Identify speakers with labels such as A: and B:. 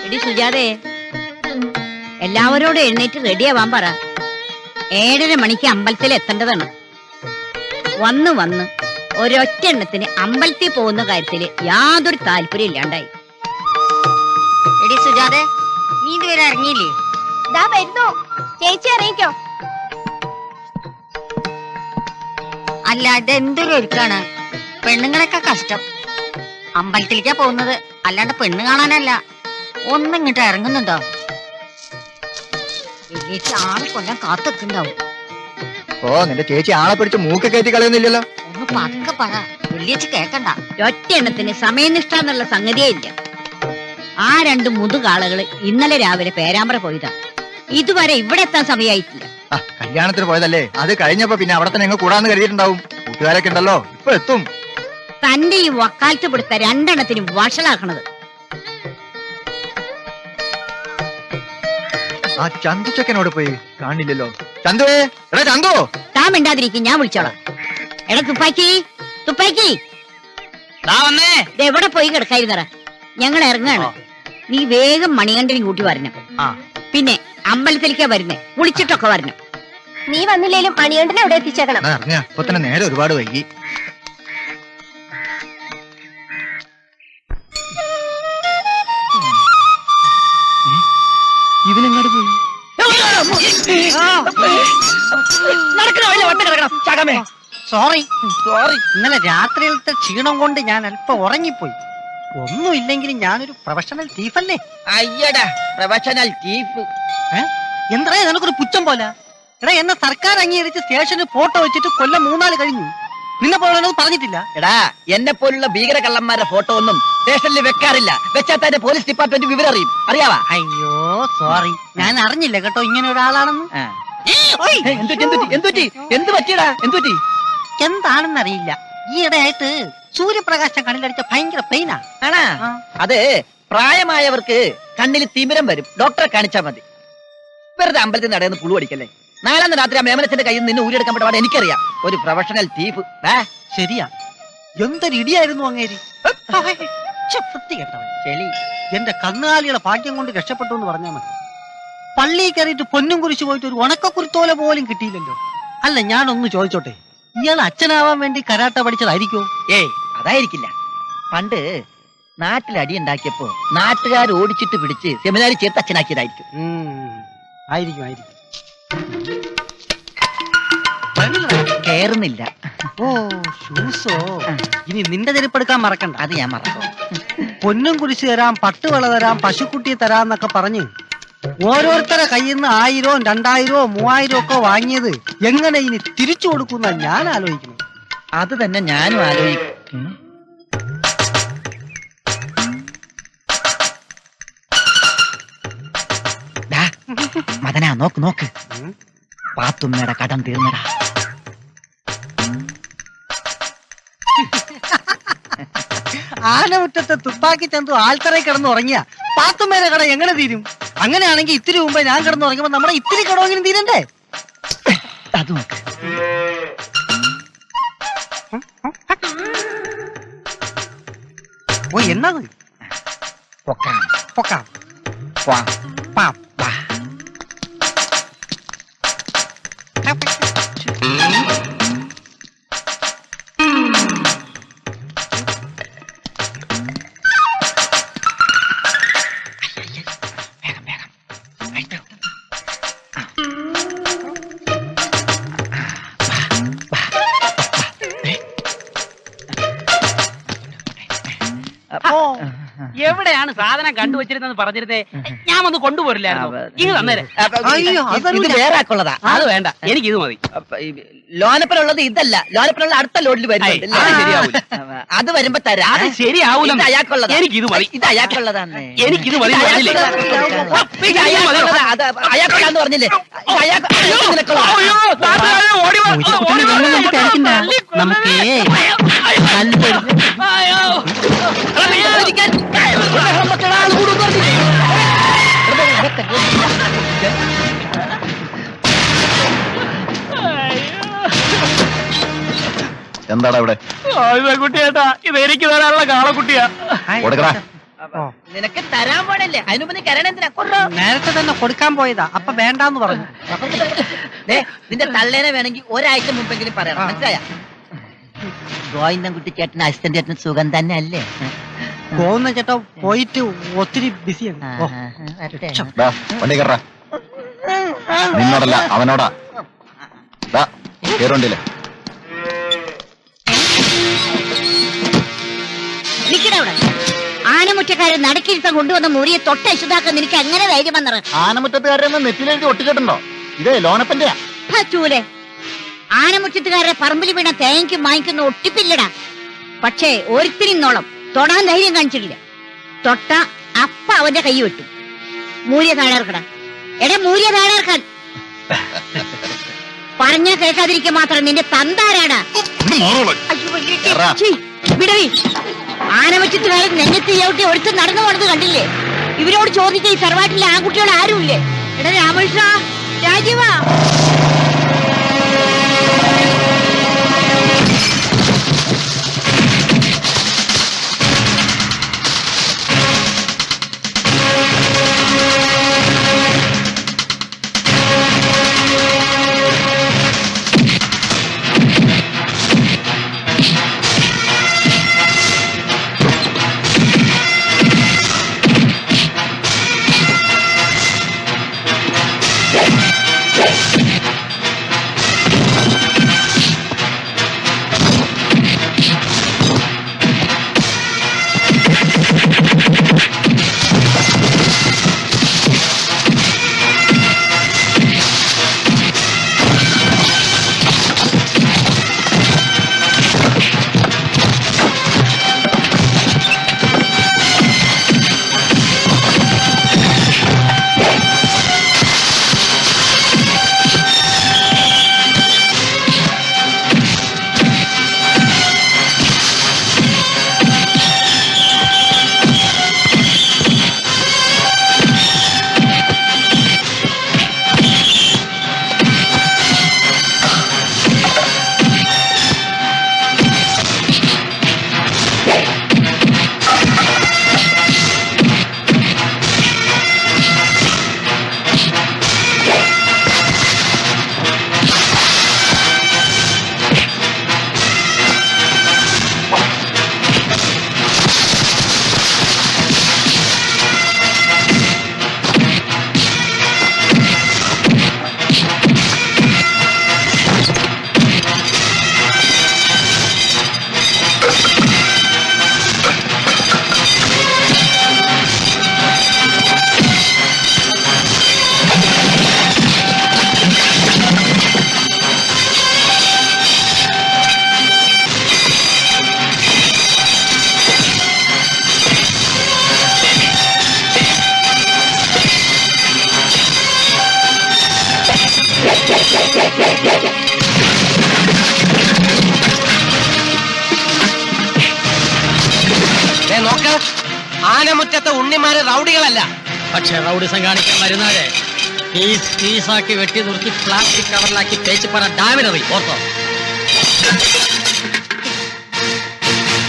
A: എടി സുജാതേ, എല്ലാവരോടും എഴുന്നേറ്റ് റെഡിയാവാൻ പറ. 7:30 മണിക്ക് അമ്പലത്തിൽ എത്തേണ്ടതാണ്. വന്ന് ഒരൊറ്റ എണ്ണത്തിന് അമ്പലത്തിൽ പോകുന്ന കാര്യത്തില് യാതൊരു താല്പര്യം ഇല്ലാണ്ടായി.
B: എടി സുജാതെ, നീ ഇതുവരെ ഇറങ്ങിയില്ലേ?
C: ദാ വരുന്നു. ചേച്ചി ഇറങ്ങിക്കോ.
B: അല്ല, ഇതെന്തൊരു ഒരുക്കാണ്. പെണ്ണുങ്ങളൊക്കെ കഷ്ടം. അമ്പലത്തിലേക്കാ പോകുന്നത്, അല്ലാണ്ട് പെണ്ണ് കാണാനല്ല. ഒന്നിങ്ങോട്ട് ഇറങ്ങുന്നുണ്ടോ? വലിയ ആളെ കൊല്ലാൻ കാത്തെത്തുണ്ടാവും.
D: ഓ, നിന്റെ ചേച്ചി ആളെ പിടിച്ച് മൂക്ക് കയറ്റി കളയുന്നില്ലല്ലോ.
B: ഒന്ന് പതുക്കെ പറ, വലിയച്ച് കേക്കണ്ട.
A: ഒറ്റ എണ്ണത്തിന് സമയനിഷ്ഠ എന്നുള്ള സംഗതിയേ ഇല്ല. ആ 2 മുതുകാളകള് ഇന്നലെ രാവിലെ പേരാമ്പ്ര പോയതാ. ഇതുവരെ ഇവിടെ എത്താൻ സമയമായിട്ടില്ല.
D: കല്യാണത്തിന് പോയതല്ലേ, അത് കഴിഞ്ഞപ്പോ പിന്നെ അവിടെ തന്നെ കൂടാന്ന് കരുതിയിട്ടുണ്ടാവും. കൂട്ടുകാരൊക്കെ ഉണ്ടല്ലോ, ഇപ്പൊ എത്തും.
A: തന്റെ ഈ വക്കാലത്ത് പിടുത്ത 2 എണ്ണത്തിനും വഷളാക്കണത്.
D: ആ ചന്തു ചെക്കനോട് പോയി കാണില്ലല്ലോ. ചന്തുവേ, എടാ ചന്തു.
A: താൻ മിണ്ടാതിരിക്കും, ഞാൻ വിളിച്ചോളാം. എടാ തുപ്പാക്കി, എവിടെ പോയി കിടക്കായിരുന്നറ? ഞങ്ങൾ ഇറങ്ങാണ്. നീ വേഗം മണികണ്ഠനും കൂട്ടി വരണം. പിന്നെ അമ്പലത്തിലേക്കാ വരുന്നേ, കുളിച്ചിട്ടൊക്കെ വരണം.
C: നീ വന്നില്ലേലും മണികണ്ഠനെ അവിടെ എത്തിച്ചേക്കണം.
D: അപ്പൊ തന്നെ നേരെ ഒരുപാട് വൈകി. ഇവനെങ്ങോട്ട് പോയി?
E: സോറി ഇന്നലെ രാത്രിയിലത്തെ ക്ഷീണം കൊണ്ട് ഞാൻ അല്പം ഉറങ്ങിപ്പോയി. ഒന്നുമില്ലെങ്കിലും ഞാനൊരു പ്രൊഫഷണൽ തീഫല്ലേ.
F: അയ്യടാ, പ്രൊഫഷണൽ തീഫ്.
E: എന്താ നിനക്കൊരു പുച്ഛം പോലെ? എടാ, എന്നെ സർക്കാർ അംഗീകരിച്ച് സ്റ്റേഷനിൽ ഫോട്ടോ വെച്ചിട്ട് കൊല്ലം 3 നാൾ കഴിഞ്ഞു. നിന്നെ പോലെ പറഞ്ഞിട്ടില്ല.
F: എടാ, എന്നെ പോലുള്ള ഭീകര കള്ളന്മാരുടെ ഫോട്ടോ ഒന്നും സ്റ്റേഷനിൽ വെക്കാറില്ല. വെച്ചാൽ തന്നെ പോലീസ് ഡിപ്പാർട്ട്മെന്റ് വിവരം അറിയും. അറിയാവാ?
E: അയ്യോ സോറി, ഞാൻ അറിഞ്ഞില്ല കേട്ടോ ഇങ്ങനെ ഒരാളാണെന്ന്.
F: എന്ത് പറ്റിയടാ? എന്തുപറ്റി?
E: എന്താണെന്നറിയില്ല, ഈയിടെയായിട്ട് സൂര്യപ്രകാശം കണ്ണിലടിച്ച ഭയങ്കര പെയിനാ.
F: ആണാ? അത് പ്രായമായവർക്ക് കണ്ണിൽ തിമിരം വരും. ഡോക്ടറെ കാണിച്ചാൽ മതി. വെറുതെ അമ്പലത്തിൽ നടന്ന് പുളു അടിക്കല്ലേ. 4 രാത്രി ആ മേമനത്തിന്റെ കയ്യിൽ നിന്ന് ഊരിയെടുക്കാൻ പറ്റുവാണ്. എനിക്കറിയാം. ഒരു പ്രൊഫഷണൽ തീഫ്.
E: ശരിയാ, എന്തൊരു ഇടിയായിരുന്നു അങ്ങേരി. വൃത്തികെട്ടവൻ ചെളി. എന്റെ കന്നുകാലികളെ ഭാഗ്യം കൊണ്ട് രക്ഷപ്പെട്ടു എന്ന് പറഞ്ഞാൽ മതി. പള്ളിയിൽ കയറിയിട്ട് പൊന്നും കുരിശു പോയിട്ട് ഒരു ഉണക്കക്കുരുത്തോല പോലും കിട്ടിയില്ലല്ലോ. അല്ല, ഞാനൊന്ന് ചോദിച്ചോട്ടെ, ഇയാൾ അച്ഛനാവാൻ വേണ്ടി കരാട്ട പഠിച്ചതായിരിക്കോ?
F: ഏയ്, അതായിരിക്കില്ല. പണ്ട് നാട്ടിൽ അടിയുണ്ടാക്കിയപ്പോ നാട്ടുകാർ ഓടിച്ചിട്ട് പിടിച്ച് സെമിനാരി ചേർത്ത് അച്ഛനാക്കിയതായിരിക്കും.
E: ആയിരിക്കും.
F: കേറുന്നില്ല.
E: ഓ, ഷൂസോ. ഇനി നിന്റെ ചെരുപ്പെടുക്കാൻ മറക്കണ്ട.
F: അത് ഞാൻ മറക്കും.
E: പൊന്നും കുരിശ് തരാം, പട്ടുവള തരാം, പശുക്കുട്ടിയെ തരാന്നൊക്കെ പറഞ്ഞ് ഓരോരുത്തരെ കയ്യിൽ നിന്ന് 1000, 2000, 3000 ഒക്കെ വാങ്ങിയത് എങ്ങനെ ഇനി തിരിച്ചു കൊടുക്കുന്ന ഞാൻ ആലോചിക്കുന്നു.
F: അത് തന്നെ ഞാനും ആലോചിക്കും. മദനാ, നോക്ക്. പാത്തുമ്മയുടെ കടം തീർന്നടാ.
E: ആനമുറ്റത്തെ തുപ്പാക്കി ചന്തു ആൽത്തറയിൽ കിടന്ന് ഉറങ്ങിയ പാത്തുമ്മേരെ കട എങ്ങനെ തീരും? അങ്ങനെയാണെങ്കിൽ ഇത്തിരി മുമ്പേ ഞാൻ കിടന്ന് ഉറങ്ങുമ്പോ നമ്മുടെ ഇത്തിരി കടമെങ്കിലും തീരണ്ടേ?
F: അത് നോക്ക്.
E: ഓ, എന്നത്
F: പൊക്കാം.
G: എവിടെയാണ് സാധനം കണ്ടുവച്ചിരുന്നെന്ന് പറഞ്ഞിരുന്നേ? ഞാൻ വന്ന് കൊണ്ടുപോരില്ലായിരുന്നു. ഇത് തന്നേരെ.
F: ഇത് വേറെ ആക്കുള്ളതാ.
G: അത് വേണ്ട, എനിക്ക് ഇത് മതി.
F: ലോനപ്പനുള്ളത് ഇതല്ല. ലോനപ്പനുള്ള അടുത്ത ലോഡിൽ വരുന്നുണ്ട്. അത് വരുമ്പോ തരാം.
G: അത് ശരിയാവൂല.
F: അയാൾക്കുള്ളത്.
G: എനിക്കിത് മതി.
F: ഇത് അയാൾക്കുള്ളതാണ്.
G: എനിക്കിത് മതി.
F: അയാൾക്കുള്ളതെന്ന് പറഞ്ഞില്ലേ?
E: നമുക്ക്
D: എന്താടാ ഇവിടെ
G: കുട്ടിയേട്ടാ ഇത് എനിക്ക് തരാനുള്ള കാളക്കുട്ടിയാ.
D: കൊടുക്കടാ.
F: നിനക്ക് തരാൻ പാടില്ലേ, അതിനുമ്പ് നീ കരണേന്ദ്ര കൊണ്ടോ.
E: നേരത്തെ തന്നെ കൊടുക്കാൻ പോയതാ, അപ്പൊ വേണ്ടാന്ന് പറഞ്ഞു.
F: നിന്റെ തള്ളേനെ വേണമെങ്കിൽ ഒരാഴ്ച മുമ്പെങ്കിലും പറയണം, മനസ്സിലായ? ഗോവിന്ദൻകുട്ടി ചേട്ടന് അസിസ്റ്റന്റ് ചേട്ടന് സുഖം തന്നെ അല്ലേ?
E: പോകുന്ന ചേട്ടാ പോയിട്ട് ഒത്തിരി ബിസിയാണ്.
D: ദാ, വണ്ടി കയറാ. നിന്നോടല്ല അവനോടാ. കേറുണ്ടില്ലേ?
A: നിക്കടവിടെ. ആനമുറ്റക്കാരൻ നടക്കിരുത്തം കൊണ്ടുവന്ന മുറിയെ തൊട്ട് അശുദ്ധാക്കാൻ നിനക്ക് എങ്ങനെ ധൈര്യം വന്നത്?
D: ആനമുറ്റത്തുകാരെന്ന് നെറ്റിലെഴുതി ഒട്ടിച്ചിട്ടുണ്ടോ? ഇതേ ലോനപ്പന്റെയാ.
A: ചൂലെ, ആനമുറ്റത്തുകാരുടെ പറമ്പിൽ വീണ തേങ്ങയ്ക്കും വാങ്ങിക്കുന്ന ഒട്ടിപ്പില്ലടാ. പക്ഷേ ഒരുത്തിരിന്നോളം തൊടാൻ ധൈര്യം കാണിച്ചിട്ടില്ല. തൊട്ട അപ്പ അവന്റെ കൈ വെട്ടും. മൂല്യ താഴെർക്കടാ. എടാ മൂല്യ താഴെർക്കാൻ പറഞ്ഞാ കേൾക്കാതിരിക്കാൻ മാത്രം നിന്റെ തന്താരാടാ. വിടവി. ആനമുറ്റത്തുകാരൻ നെഞ്ഞത്ത് ചവിട്ടി ഒരുത്ത് നടന്നു പോണത് കണ്ടില്ലേ? ഇവരോട് ചോദിച്ച ഈ സർവാട്ടിലെ ആൺകുട്ടികൾ ആരുമില്ലേ? എടാ രാമകൃഷ്ണ, രാജീവാ.
F: ആനമുറ്റത്തെ ഉണ്ണിമാര് റൗഡികളല്ല.
H: പക്ഷെ റൗഡിസം കാണിക്കാൻ വരുന്നാലേ പീസ് പീസാക്കി വെട്ടി നുറുക്കി പ്ലാസ്റ്റിക് കവറിലാക്കി തേച്ച് പറ ഡാമിനറി ഓർത്തോ.